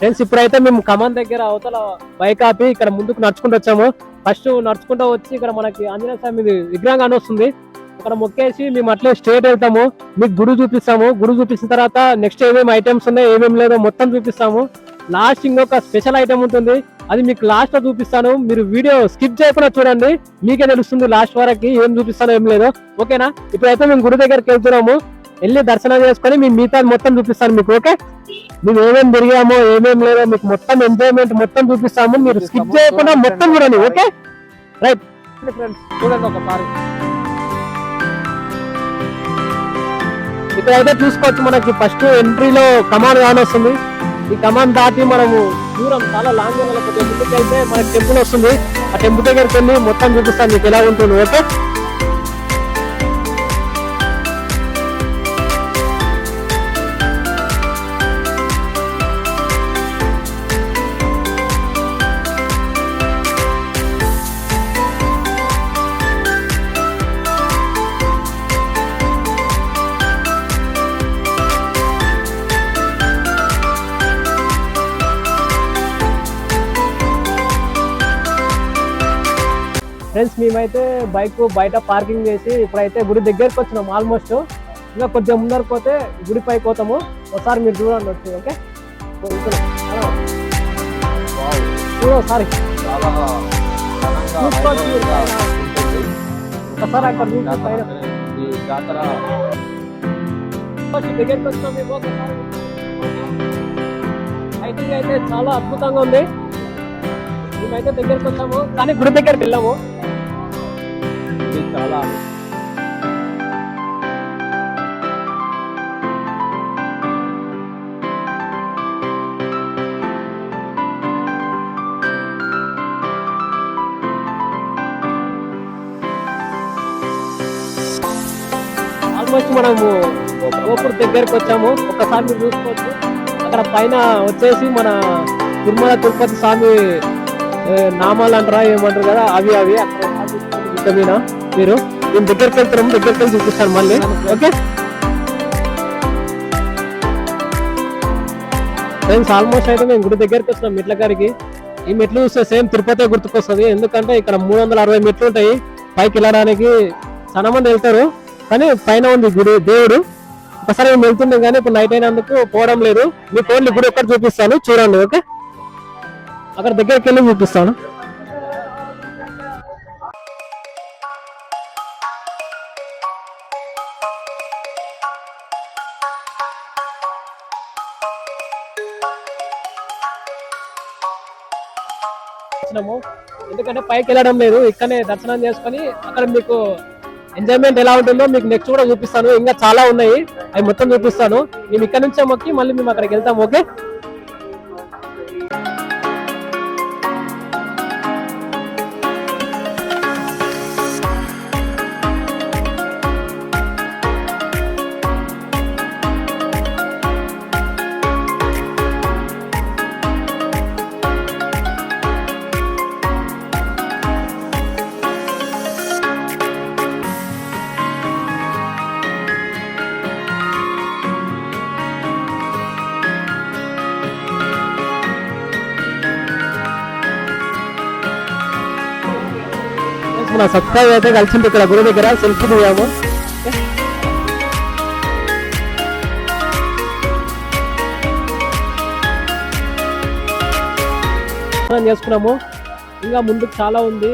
Friends ఇప్పుడైతే మేము కమాన్ దగ్గర అవతల బైక్ ఆపి ఇక్కడ ముందుకు నడుచుకుంటూ వచ్చాము. ఫస్ట్ నడుచుకుంటూ వచ్చి ఇక్కడ మనకి ఆంజనేయ స్వామి విగ్రహం అని వస్తుంది. ఇక్కడ మొక్కేసి మేము అట్లే స్ట్రేట్ వెళ్తాము. మీకు గుడి చూపిస్తాము. గుడి చూపించిన తర్వాత నెక్స్ట్ ఏమేమి ఐటమ్స్ ఉన్నాయి ఏమేమి లేదో మొత్తం చూపిస్తాము. లాస్ట్ ఇంకొక స్పెషల్ ఐటమ్ ఉంటుంది, అది మీకు లాస్ట్ లో చూపిస్తాను. మీరు వీడియో స్కిప్ చేయకుండా చూడండి, మీకే తెలుస్తుంది లాస్ట్ వరకు ఏం చూపిస్తానో ఏం లేదో. ఓకేనా? ఇప్పుడైతే మేము గుడి దగ్గరికి వెళ్తున్నాము. వెళ్ళి దర్శనం చేసుకొని మేము మిగతా మొత్తం చూపిస్తాను మీకు. ఓకే, మేము ఏమేమి తిరిగామో ఏమేమి లేదో మీకు మొత్తం ఎంజాయ్మెంట్ మొత్తం చూపిస్తాము. మీరు స్కిప్ చేయకుండా మొత్తం చూడండి. ఓకే రైట్ ఫ్రెండ్స్, చూడండి ఒకసారి. ఇక్కడైతే చూసుకోవచ్చు, మనకి ఫస్ట్ ఎంట్రీలో కమాన్ గాని వస్తుంది. ఈ కమాన్ దాటి మనము దూరం చాలా లాంగ్ కొద్దిగా ముందుకు వెళ్తే మనకి టెంపుల్ వస్తుంది. ఆ టెంపుల్ దగ్గరికి వెళ్ళి మొత్తం చూపిస్తాను మీకు ఎలా ఉంటుంది. ఓకే, ఫ్రెండ్స్ మేమైతే బైక్ బయట పార్కింగ్ చేసి ఇప్పుడైతే గుడి దగ్గరకు వచ్చినాం. ఆల్మోస్ట్ ఇంకా కొద్దిగా ముందరకు పోతే గుడి పైకి పోతాము. ఒకసారి మీరు చూడండి వచ్చి. ఓకే, ఒకసారి ఒకసారి అక్కడ దగ్గరికి వచ్చినాం మేము. ఒకసారి లైటింగ్ అయితే చాలా అద్భుతంగా ఉంది. మేమైతే దగ్గరికి వచ్చాము కానీ గుడి దగ్గరికి వెళ్ళాము. చాలా ఆల్మోస్ట్ మనము గోపురం దగ్గరికి వచ్చాము. ఒకసారి మీరు చూసుకోవచ్చు, అక్కడ పైన వచ్చేసి మన తిరుమల తిరుపతి స్వామి నామాలు అంటారా ఏమంటారు కదా, అవి అక్కడ మీద మీరు నేను దగ్గరికి వెళ్తున్నాము. దగ్గరికి వెళ్ళి చూపిస్తాను మళ్ళీ. ఓకే ఫ్రెండ్స్, ఆల్మోస్ట్ అయితే మేము గుడి దగ్గరికి వస్తున్నాం మెట్ల గారికి. ఈ మెట్లు చూస్తే సేమ్ తిరుపతి గుర్తుకొస్తుంది. ఎందుకంటే ఇక్కడ 360 మెట్లు ఉంటాయి. పైకి వెళ్ళడానికి చాలా మంది వెళ్తారు కానీ పైన ఉంది గుడి దేవుడు. ఒకసారి మేము వెళ్తున్నాం కానీ ఇప్పుడు నైట్ అయినందుకు పోవడం లేదు. మీకు ఓన్లీ గుడి ఒక్కటి చూపిస్తాను, చూడండి. ఓకే, అక్కడ దగ్గరికి వెళ్ళి చూపిస్తాను. ఎందుకంటే పైకి వెళ్ళడం లేదు, ఇక్కడనే దర్శనం చేసుకొని అక్కడ మీకు ఎంజాయ్మెంట్ ఎలా ఉంటుందో మీకు నెక్స్ట్ కూడా చూపిస్తాను. ఇంకా చాలా ఉన్నాయి, అవి మొత్తం చూపిస్తాను. మేము ఇక్కడ నుంచే మొక్కి మళ్ళీ మేము అక్కడికి వెళ్తాం. ఓకే, మన సబ్స్క్రైబ్ అయితే కలిసి ఇక్కడ గుడి దగ్గర సెల్ఫీ దిగాము. చేసుకున్నాము. ఇంకా ముందుకు చాలా ఉంది.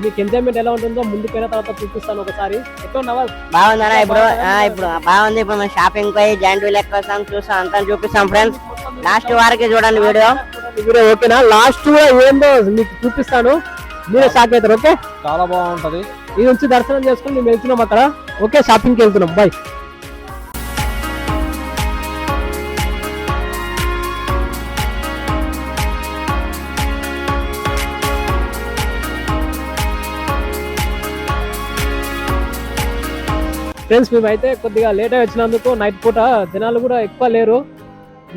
మీకు ఎంజాయ్మెంట్ ఎలా ఉంటుందో ముందుకైనా తర్వాత చూపిస్తాను. ఒకసారి బాగుందా? ఇప్పుడు బాగుంది. ఇప్పుడు మనం షాపింగ్ పోయి జాయింట్ వీల్ ఎక్కేస్తాం, చూస్తాం, అంతా చూపిస్తాం. ఫ్రెండ్స్ లాస్ట్ వారికి చూడండి వీడియో. ఓకేనా? లాస్ట్ కూడా ఏందో మీకు చూపిస్తాను, మీరే షాక్ అవుతారు. ఓకే, చాలా బాగుంటది. ఈ నుంచి దర్శనం చేసుకుని మేము వెళ్తున్నాం అక్కడ. ఓకే, షాపింగ్కి వెళ్తున్నాం. బాయ్. ఫ్రెండ్స్ మేమైతే కొద్దిగా లేట్ అయి వచ్చినందుకు నైట్ పూట జనాలు కూడా ఎక్కువ లేరు.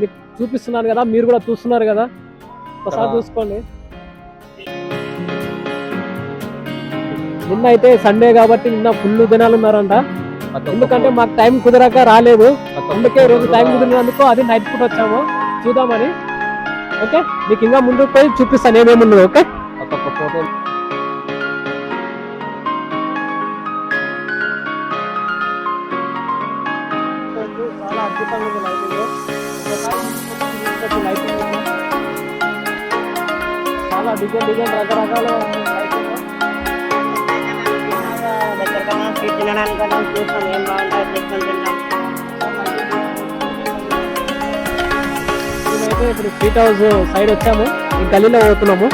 మీకు చూపిస్తున్నాను కదా, మీరు కూడా చూస్తున్నారు కదా, ఒకసారి చూసుకోండి. నిన్న అయితే సండే కాబట్టి నిన్న ఫుల్ జనాలు ఉన్నారంట. ఎందుకంటే మాకు టైం కుదరక రాలేదు, అందుకే రోజు టైం కుదిరినందుకు అది నైట్ పూట వచ్చాము చూద్దామని. ఓకే మీకు ఇంకా ముందుకు పోయి చూపిస్తాను ఏమేమి ఓకే ఒక్కొక్క ఫోటో చాలా అద్భుతంగా ఉంది లైటింగ్ చాలా డిజైన్ రకరకాల దగ్గర స్వీట్ తినడానికి చూస్తాం ఏం బాగుంటుంది తీసుకొని తింటాం. మేమైతే ఇప్పుడు స్వీట్ హౌస్ సైడ్ వచ్చాము ఈ గల్లీలో పోతున్నాము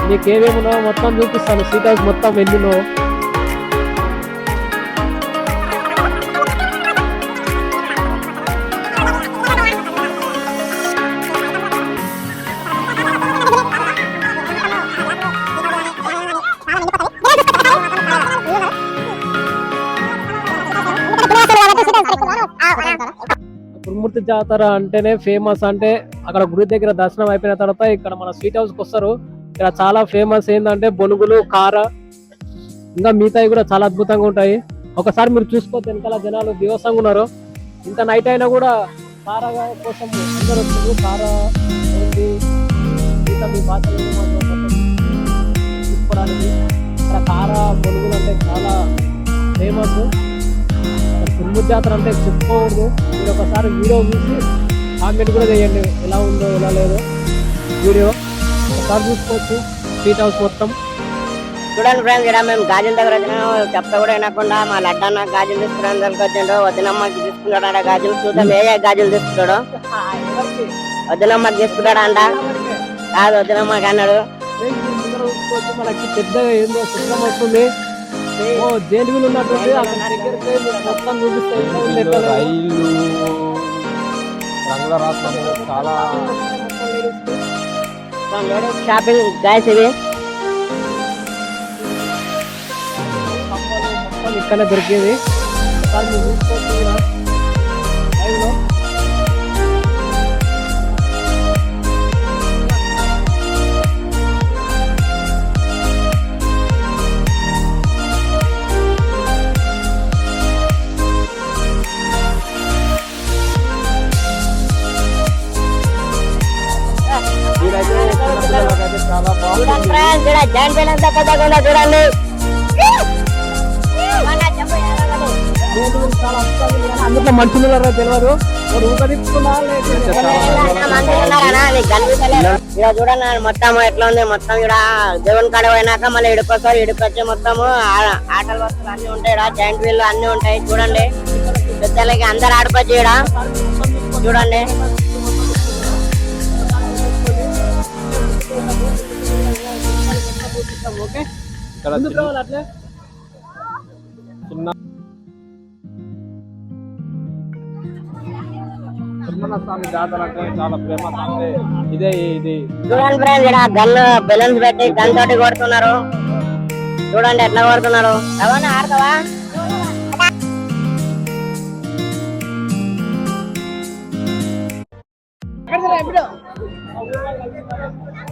మీకు ఏమేమి ఉన్నాయో మొత్తం చూపిస్తాను స్వీట్ హౌస్ మొత్తం ఎన్నినో గురుమూర్తి జాతర అంటేనే ఫేమస్ అంటే అక్కడ గుడి దగ్గర దర్శనం అయిపోయిన తర్వాత ఇక్కడ మన స్వీట్ హౌస్ కి వస్తారు ఇక్కడ చాలా ఫేమస్ ఏంటంటే బొనుగులు కార ఇంకా మిగతాయి కూడా చాలా అద్భుతంగా ఉంటాయి ఒకసారి మీరు చూసుకోవచ్చు వెనకాల జనాలు దివసంగా ఉన్నారు ఇంత నైట్ అయినా కూడా కార కోసం అందరూ వస్తారు కార మిగతా మీ భాషలు చూసుకోవడానికి ఇక్కడ కార బొనుగులు అంటే చాలా ఫేమస్ గురుమూర్తి జాతర అంటే చెప్పుకోకూడదు మీరు ఒకసారి వీడియో చూసి కామెంట్ కూడా చేయండి ఎలా ఉందో ఎలా లేదో వీడియో ఒకసారి చూసుకోవచ్చు స్వీట్ హౌస్ మొత్తం చూడండి ఫ్రెండ్స్ ఇక్కడ మేము గాజుల దగ్గర వచ్చినాము చెప్తా కూడా వినకుండా మా లడ్డన్న గాజులు తీసుకురానికి వచ్చిండు వదినమ్మకి తీసుకున్నాడు గాజులు చూద్దాం ఏ గాజులు తీసుకున్నాడు వదినమ్మకి తీసుకున్నాడు అంట కాదు వదినమ్మకి అన్నాడు మనకి పెద్దగా ఏందో చిత్రం వస్తుంది ఓ జైలు వీలు ఉన్నట్టుంది దగ్గరికి మొత్తం చూపిస్తాయి రైలు రంగుల రాష్ట్రంలో చాలా షాపింగ్ గాయస్ ఇవి మొత్తం ఇక్కడనే దొరికేది ఒకసారి మీరు చూసుకోవచ్చు ఇక్కడ లైవ్ లో చాలా చూడండి ఫ్రెండ్స్ ఇక్కడ జాయింట్ వీల్ ఎంత పెద్దగా ఉందో చూడండి అందులో మనుషులు తెలియదు ఊపదిప్పుకున్నా ఇక్కడ చూడండి మొత్తం ఎట్లా ఉంది మొత్తం ఇక్కడ దేవుని కాడ పోయినాక మళ్ళీ ఇడుకొస్తారు ఇడుకొచ్చి మొత్తము ఆటల వస్తువులు అన్ని ఉంటాయి ఇక్కడ జాయింట్ వీల్ అన్ని ఉంటాయి చూడండి పెద్దలకి అందరు ఆడుకోవచ్చు ఇక్కడ చూడండి ఓకే ఇక్కడ అట్లే చిన్న తిరుమల స్వామి జాతర అంటే చాలా ఫేమస్ అంటే ఇదే ఇది చూడండి ఫ్రెండ్స్ ఇక్కడ గన్ బెలూన్స్ పెట్టి గన్ తోటి కొడుతున్నారు చూడండి ఎట్లా కొడుతున్నారు అవన్నీ ఆడతావా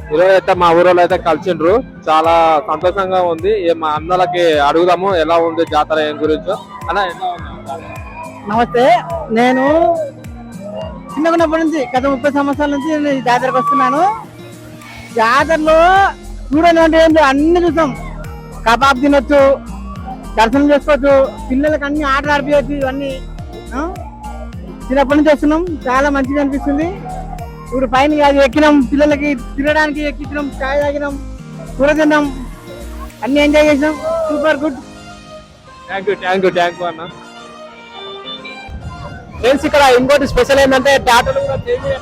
ఈరోజు అయితే మా ఊరిలో అయితే కలిసిండ్రు చాలా సంతోషంగా ఉంది మా అన్నలకి అడుగుదాము ఎలా ఉంది జాతర ఏం గురించో అలా ఎలా ఉంది నమస్తే నేను చిన్నకున్నప్పటి నుంచి గత 30 సంవత్సరాల నుంచి నేను ఈ జాతరకు వస్తున్నాను జాతరలో చూడండి అంటే ఏంటి అన్ని చూసాం కబాబ్ తినొచ్చు దర్శనం చేసుకోవచ్చు పిల్లలకి అన్ని ఆటలు ఆడిపోవచ్చు ఇవన్నీ చిన్నప్పటి నుంచి వస్తున్నాం చాలా మంచిగా అనిపిస్తుంది ఇప్పుడు పైన అది ఎక్కినాం పిల్లలకి తినడానికి ఎక్కించినాం చాయ్ తాగినాం కూర తిన్నాం అన్ని ఎంజాయ్ చేసినాం సూపర్ గుడ్ థ్యాంక్ యూ అన్న ఫ్రెండ్స్ ఇక్కడ ఇంకోటి స్పెషల్ ఏంటంటే టాటోలు కూడా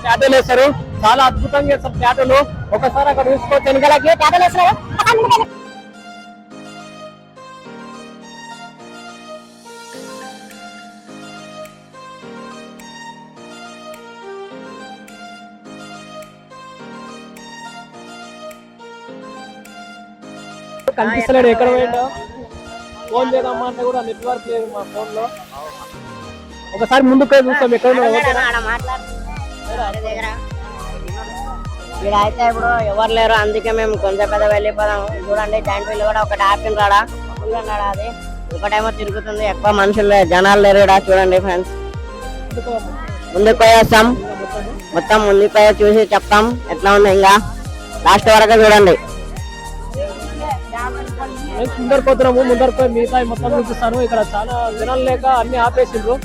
టాటోలు వేస్తారు చాలా అద్భుతంగా వేస్తారు టాటోలు ఒకసారి అక్కడ చూసుకోవచ్చు వెనకాలకి టాటోలు వేస్తారు కనిపిస్తలేడు ఎక్కడ పోయిండో ఫోన్ చేద్దామా అంటే కూడా నెట్వర్క్ లేదు మా ఫోన్ లో ఒకసారి ముందుకు చూస్తాం ఎక్కడ ఇక్కడ అయితే ఇప్పుడు ఎవరు లేరు అందుకే మేము కొంచెం పెద్ద వెళ్ళిపోదాం చూడండి జాయింట్ వీల్ కూడా ఒకటి ఆపిన రాడా ఉన్నాడా అది ఒకటేమో తిరుగుతుంది ఎక్కువ మనుషులు జనాలు లేరు ఇక్కడ చూడండి ఫ్రెండ్స్ ముందుకు పోయేస్తాం మొత్తం ముందుపై చూసి చెప్తాం ఎట్లా ఉంది. ఇంకా లాస్ట్ వరకు చూడండి. ముందరిపోతున్నాము, ముందరిపోయి మిగతా మొత్తం చూపిస్తాను. ఇక్కడ చాలా జనాలు లేక అన్ని ఆపేసిండ్రు.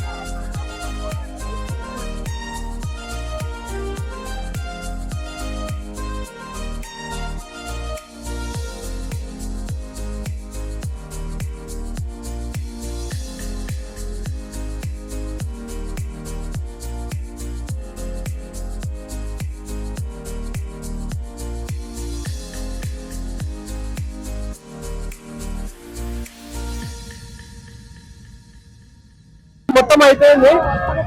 మొత్తం అయిపోయింది.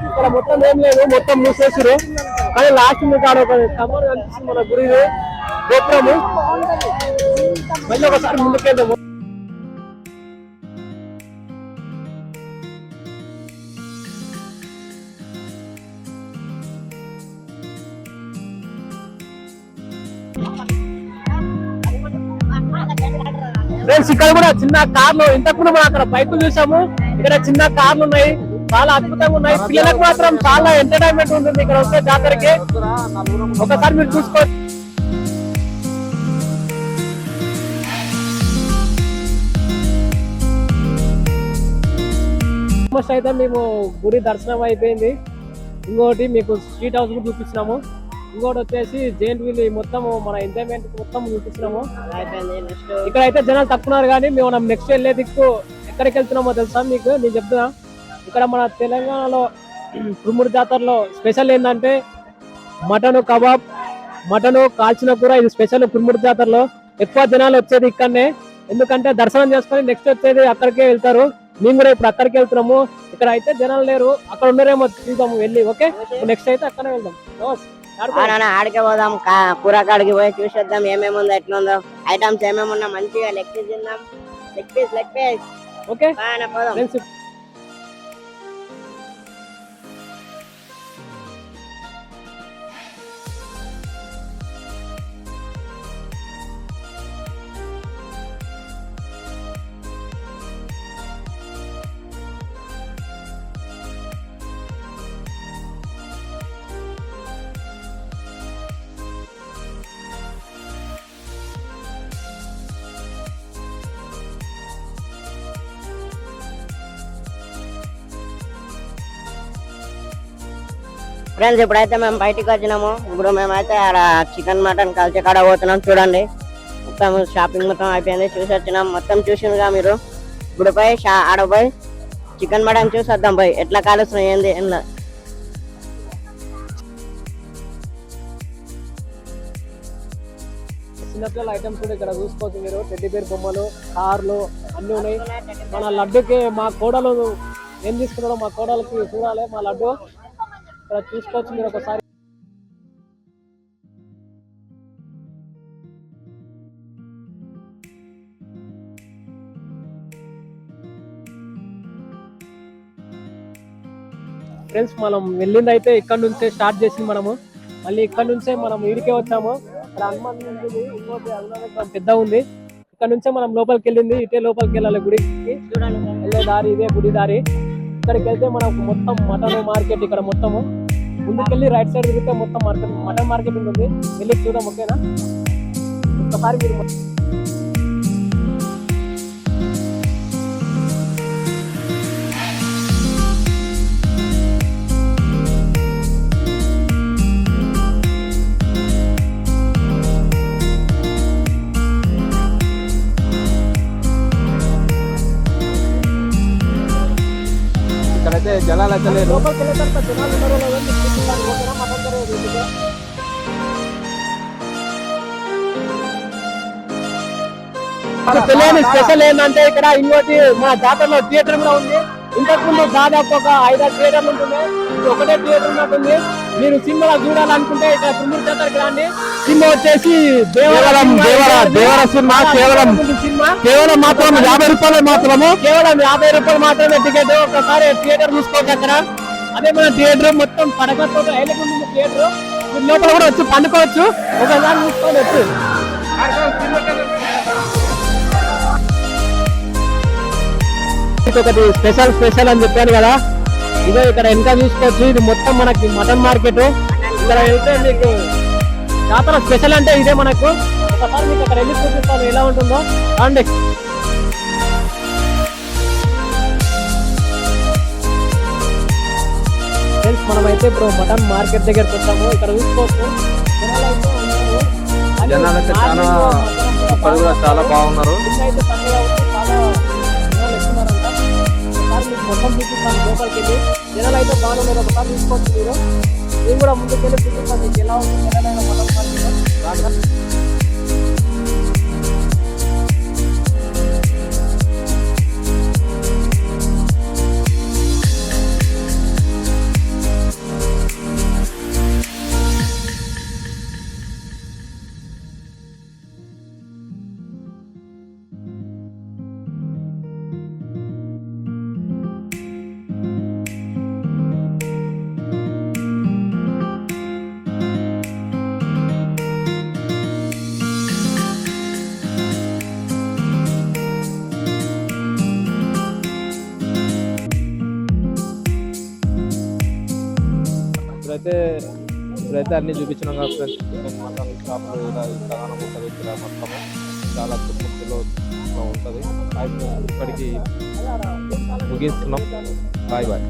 ఇక్కడ మొత్తం ఏం లేదు, మొత్తం మూసేసారు. కానీ లాస్ట్ మీకు ఆడ ఒక కమర్ కనిపిస్తుంది మన గురి గోపురము. మళ్ళీ ఒకసారి ముందుకెళ్దాము. ఫ్రెండ్స్ ఇక్కడ కూడా చిన్న కార్లు, ఇంతకుముందు మనం అక్కడ బైకులు చూసాము, ఇక్కడ చిన్న కార్లు ఉన్నాయి, చాలా అద్భుతంగా ఉన్నాయి. పిల్లలకు మాత్రం చాలా ఎంటర్టైన్మెంట్ ఉంటుంది ఇక్కడ వస్తే జాతరకి. ఒకసారి మీరు చూసుకోవచ్చు. ఆల్మోస్ట్ అయితే మేము గుడి దర్శనం అయిపోయింది. ఇంకోటి మీకు స్ట్రీట్ హౌస్ కూడా చూపిస్తున్నాము. ఇంకోటి వచ్చేసి జైంట్ వీల్ మొత్తం మన ఎంజాయ్మెంట్ మొత్తం చూపిస్తున్నాము. ఇక్కడ అయితే జనాలు తక్కున్నారు, కానీ మేము నెక్స్ట్ వెళ్ళే దిక్కు ఎక్కడికి వెళ్తున్నామో తెలుసా మీకు? నేను చెప్తున్నా. ఇక్కడ మన తెలంగాణలో కురుముడు జాతరలో స్పెషల్ ఏంటంటే మటన్ కబాబ్, మటన్ కాల్చిన కూర. ఇది స్పెషల్ కురుముడు జాతరలో. ఎక్కువ జనాలు వచ్చేది ఇక్కడనే, ఎందుకంటే దర్శనం చేసుకొని నెక్స్ట్ వచ్చేది అక్కడికే వెళ్తారు. మేము కూడా ఇప్పుడు అక్కడికి వెళ్తున్నాము. ఇక్కడ అయితే జనాలు లేరు, అక్కడ ఉన్నారేమో చూద్దాము వెళ్ళి. ఓకే, నెక్స్ట్ అయితే అక్కడే వెళ్దాం. ఆడికే పోదాం, కూర కాడికి పోయి చూసేద్దాం ఏమేమి ఉందో, ఎట్లా ఉందో, ఐటమ్స్ ఏమేమి ఉన్నా మంచిగా లెగ్ పీస్ తిందాం. లెగ్ పీస్ ఓకే పోదాం. ఫ్రెండ్స్ ఇప్పుడైతే మేము బయటికి వచ్చినాము. ఇప్పుడు మేమైతే ఆడ చికెన్ మటన్ కలిసి కాడ పోతున్నాం. చూడండి మొత్తం షాపింగ్ మొత్తం అయిపోయింది, చూసి వచ్చినాం. మొత్తం చూసిందిగా మీరు. ఇప్పుడు పోయి ఆడ పోయి చికెన్ మటన్ చూసి వద్దాం. పోయి ఎట్లా కాలుస్తున్నాం ఏంది ఏందో. చిన్నపిల్లల ఐటమ్స్ కూడా ఇక్కడ చూసుకోవచ్చు మీరు. టెడ్డీ బేర్ బొమ్మలు, కార్లు అన్ని ఉన్నాయి. మన లడ్డుకి మా కోడలు ఏం తీసుకున్నాడో మా కోడలకి చూడాలి. మా లడ్డు ఇక్కడ చూసుకోవచ్చు మీరు ఒకసారి. ఫ్రెండ్స్ మనం వెళ్ళింది అయితే ఇక్కడ నుంచే స్టార్ట్ చేసింది మనము. మళ్ళీ ఇక్కడ నుంచే మనం ఈడికే వచ్చాము. ఇక్కడ హనుమాన్ ఉంది, ఇంకోటి హనుమాన్ పెద్ద ఉంది. ఇక్కడ నుంచే మనం లోపలికి వెళ్ళింది. ఇటే లోపలికి వెళ్ళాలి గుడికి. చూడండి వెళ్ళే దారి ఇదే గుడి దారి. ఇక్కడికి వెళ్తే మనకు మొత్తం మటన్ మార్కెట్ ఇక్కడ మొత్తము. ముందుకెళ్ళి రైట్ సైడ్ తిరిగితే మొత్తం మటన్ మార్కెట్ ఉంటుంది. వెళ్ళి చూద్దాం. ఓకేనా? ఒక్కసారి మీరు ఇక్కడైతే జనాలు అయితే లేదు. లోపలికి వెళ్ళే తర్వాత జనాలు ఉన్నారో లేదో ఓకేనా? మటన్ తెలియని స్పెషల్ ఏంటంటే ఇక్కడ ఇంకోటి మా జాతరలో థియేటర్ కూడా ఉంది. ఇంతకుముందు దాదాపు ఒక 5-6 థియేటర్లు ఉంటుంది. ఇది ఒకటే థియేటర్ ఉన్నట్టుంది. మీరు సినిమా చూడాలనుకుంటే ఇక్కడ కుమ్మూరు జాతరకి రండి. సినిమా వచ్చేసి దేవర సినిమా. కేవలం మాత్రం 50 రూపాయలు మాత్రము. కేవలం 50 రూపాయలు మాత్రమే టికెట్. ఒకసారి థియేటర్ చూసుకోవచ్చు అక్కడ. అదే మన థియేటర్ మొత్తం పడగతో ఐలకుంటుంది థియేటర్. మీరు లోపల కూడా వచ్చి పండుకోవచ్చు. ఒకసారి చూసుకొని వచ్చు. ఒకటి స్పెషల్ అని చెప్పాను కదా, ఇదో ఇక్కడ వెనక చూసుకోవచ్చు. ఇది మొత్తం మనకి మటన్ మార్కెట్. ఇక్కడ వెళ్తే మీకు జాతర స్పెషల్ అంటే ఇదే మనకు. ఒకసారి మీకు అక్కడ వెళ్ళి చూపిస్తాను ఎలా ఉంటుందో రండి. ఫ్రెండ్స్ మనమైతే ఇప్పుడు మటన్ మార్కెట్ దగ్గరకు వచ్చాము. ఇక్కడ చూసుకోవచ్చు జనాలు అయితే చాలా ఇప్పుడు కూడా చాలా బాగున్నారు. అయితే చక్కగా వచ్చి చాలా జనాలు ఎక్కున్నారంట. ఒకసారి మీకు మొత్తం చూపిస్తాను లోపలికి వెళ్ళి. జనాలు అయితే బాగున్నారు. ఒకసారి చూసుకోవచ్చు మీరు. నేను కూడా ముందుకు వెళ్ళి చూపిస్తాను మీకు ఎలా ఉంటుంది జనాలైన మటన్ మార్కెట్. ఇప్పుడైతే అన్ని చూపించినాం కదా ఫ్రెండ్స్. మటన్ షాపులు ఇలా ఇంతగానో ఉంటుంది. ఇక్కడ మొత్తము చాలా చుట్టుపక్కల ఉంటుంది. ఇప్పటికీ ముగిస్తున్నాం. Bye bye.